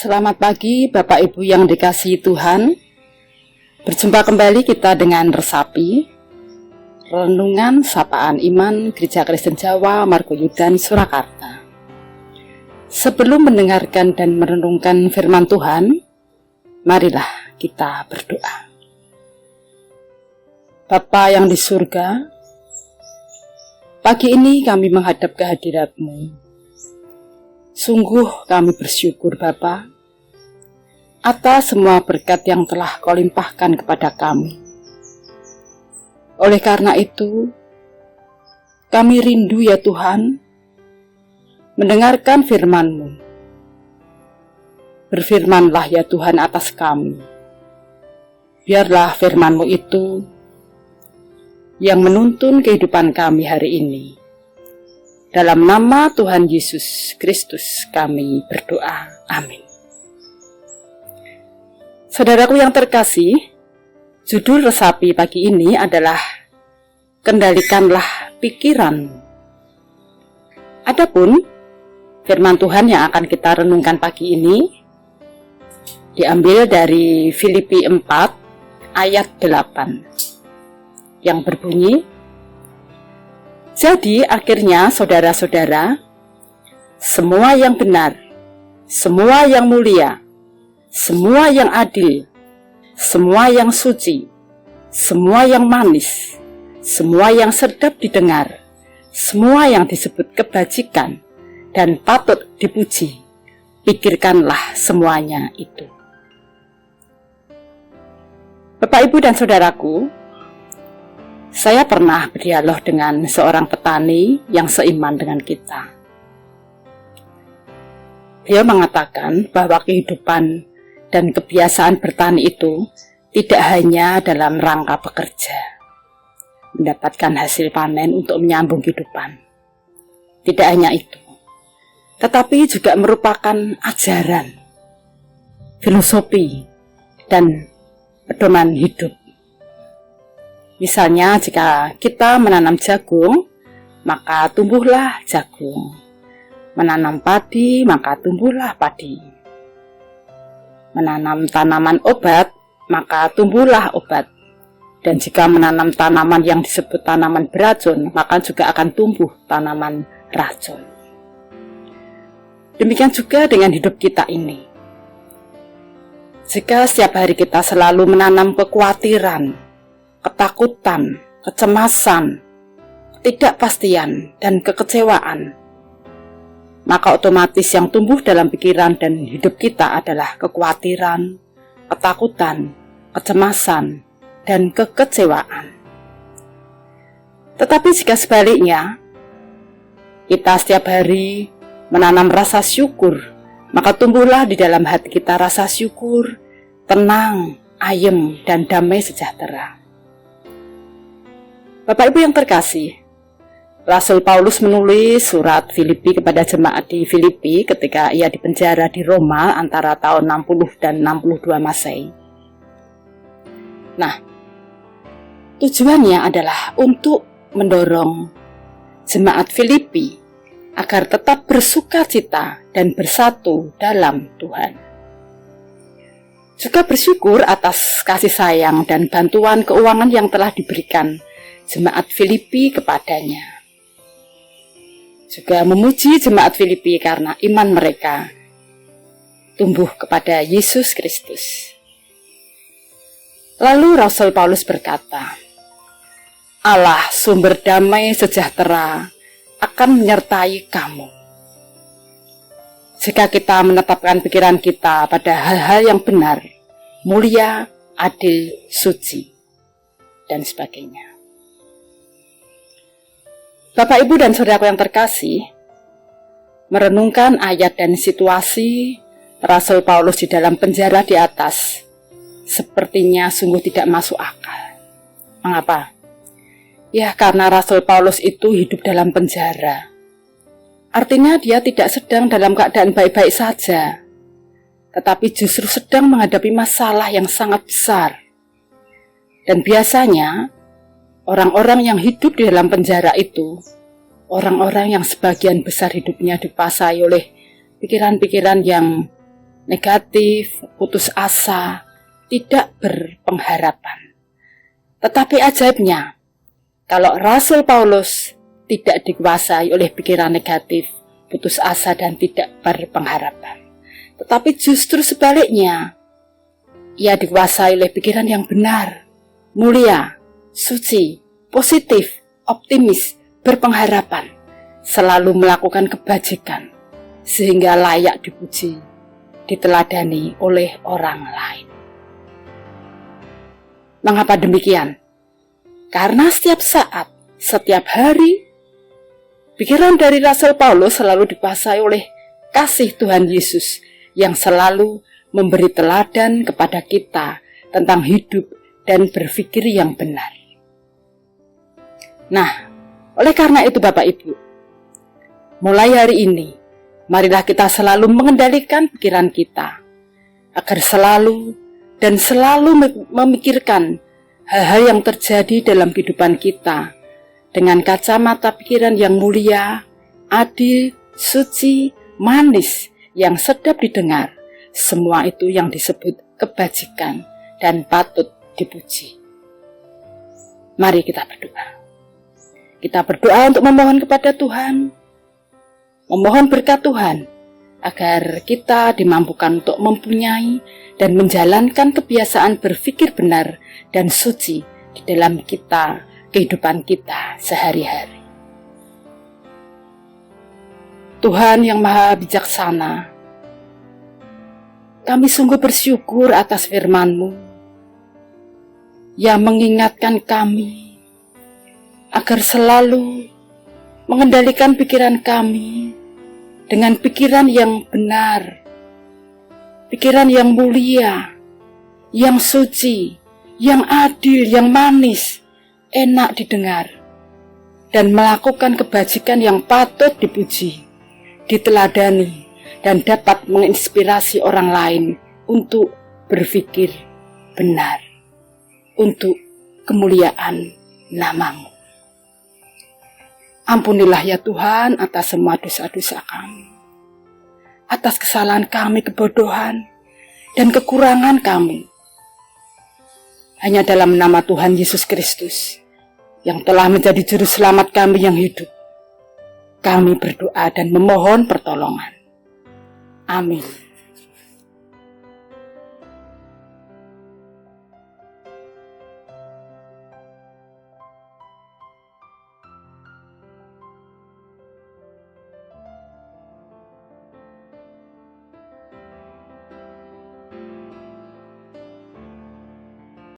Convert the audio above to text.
Selamat pagi Bapak Ibu yang dikasihi Tuhan. Berjumpa kembali kita dengan Resapi, Renungan Sapaan Iman Gereja Kristen Jawa Margoyudan Surakarta. Sebelum mendengarkan dan merenungkan firman Tuhan, marilah kita berdoa. Bapa yang di surga, pagi ini kami menghadap kehadirat-Mu. Sungguh kami bersyukur Bapa atas semua berkat yang telah Kau limpahkan kepada kami. Oleh karena itu, kami rindu ya Tuhan, mendengarkan firman-Mu. Berfirmanlah ya Tuhan atas kami. Biarlah firman-Mu itu yang menuntun kehidupan kami hari ini. Dalam nama Tuhan Yesus Kristus kami berdoa. Amin. Saudaraku yang terkasih, judul Resapi pagi ini adalah Kendalikanlah Pikiranmu. Adapun firman Tuhan yang akan kita renungkan pagi ini diambil dari Filipi 4 ayat 8 yang berbunyi, jadi akhirnya saudara-saudara, semua yang benar, semua yang mulia, semua yang adil, semua yang suci, semua yang manis, semua yang sedap didengar, semua yang disebut kebajikan dan patut dipuji, pikirkanlah semuanya itu. Bapak, Ibu, dan saudaraku, saya pernah berdialog dengan seorang petani yang seiman dengan kita. Beliau mengatakan bahwa kehidupan dan kebiasaan bertani itu tidak hanya dalam rangka bekerja, mendapatkan hasil panen untuk menyambung kehidupan. Tidak hanya itu, tetapi juga merupakan ajaran, filosofi, dan pedoman hidup. Misalnya jika kita menanam jagung, maka tumbuhlah jagung. Menanam padi, maka tumbuhlah padi. Menanam tanaman obat, maka tumbuhlah obat. Dan jika menanam tanaman yang disebut tanaman beracun, maka juga akan tumbuh tanaman racun. Demikian juga dengan hidup kita ini. Jika setiap hari kita selalu menanam kekhawatiran, ketakutan, kecemasan, ketidakpastian, dan kekecewaan, maka otomatis yang tumbuh dalam pikiran dan hidup kita adalah kekhawatiran, ketakutan, kecemasan, dan kekecewaan. Tetapi jika sebaliknya, kita setiap hari menanam rasa syukur, maka tumbuhlah di dalam hati kita rasa syukur, tenang, ayem, dan damai sejahtera. Bapak Ibu yang terkasih, Rasul Paulus menulis surat Filipi kepada jemaat di Filipi ketika ia dipenjara di Roma antara tahun 60 dan 62 Masehi. Nah, tujuannya adalah untuk mendorong jemaat Filipi agar tetap bersukacita dan bersatu dalam Tuhan. Juga bersyukur atas kasih sayang dan bantuan keuangan yang telah diberikan jemaat Filipi kepadanya. Juga memuji jemaat Filipi karena iman mereka tumbuh kepada Yesus Kristus. Lalu Rasul Paulus berkata, Allah sumber damai sejahtera akan menyertai kamu. Jika kita menetapkan pikiran kita pada hal-hal yang benar, mulia, adil, suci, dan sebagainya. Bapak, Ibu, dan saudaraku yang terkasih, merenungkan ayat dan situasi Rasul Paulus di dalam penjara di atas sepertinya sungguh tidak masuk akal. Mengapa? Ya, karena Rasul Paulus itu hidup dalam penjara. Artinya dia tidak sedang dalam keadaan baik-baik saja, tetapi justru sedang menghadapi masalah yang sangat besar. Dan biasanya orang-orang yang hidup di dalam penjara itu, orang-orang yang sebagian besar hidupnya dikuasai oleh pikiran-pikiran yang negatif, putus asa, tidak berpengharapan. Tetapi ajaibnya, kalau Rasul Paulus tidak dikuasai oleh pikiran negatif, putus asa dan tidak berpengharapan, tetapi justru sebaliknya, ia dikuasai oleh pikiran yang benar, mulia, suci, positif, optimis, berpengharapan, selalu melakukan kebajikan, sehingga layak dipuji, diteladani oleh orang lain. Mengapa demikian? Karena setiap saat, setiap hari, pikiran dari Rasul Paulus selalu dikuasai oleh kasih Tuhan Yesus yang selalu memberi teladan kepada kita tentang hidup dan berpikir yang benar. Nah, oleh karena itu Bapak Ibu, mulai hari ini, marilah kita selalu mengendalikan pikiran kita, agar selalu memikirkan hal-hal yang terjadi dalam kehidupan kita, dengan kacamata pikiran yang mulia, adil, suci, manis, yang sedap didengar. Semua itu yang disebut kebajikan dan patut dipuji. Mari kita berdoa. Kita berdoa untuk memohon kepada Tuhan, memohon berkat Tuhan, agar kita dimampukan untuk mempunyai dan menjalankan kebiasaan berpikir benar dan suci di dalam kehidupan kita sehari-hari. Tuhan yang Maha Bijaksana, kami sungguh bersyukur atas firman-Mu yang mengingatkan kami agar selalu mengendalikan pikiran kami dengan pikiran yang benar, pikiran yang mulia, yang suci, yang adil, yang manis, enak didengar, dan melakukan kebajikan yang patut dipuji, diteladani, dan dapat menginspirasi orang lain untuk berpikir benar, untuk kemuliaan nama-Mu. Ampunilah ya Tuhan atas semua dosa-dosa kami, atas kesalahan kami, kebodohan, dan kekurangan kami. Hanya dalam nama Tuhan Yesus Kristus, yang telah menjadi juru selamat kami yang hidup, kami berdoa dan memohon pertolongan. Amin.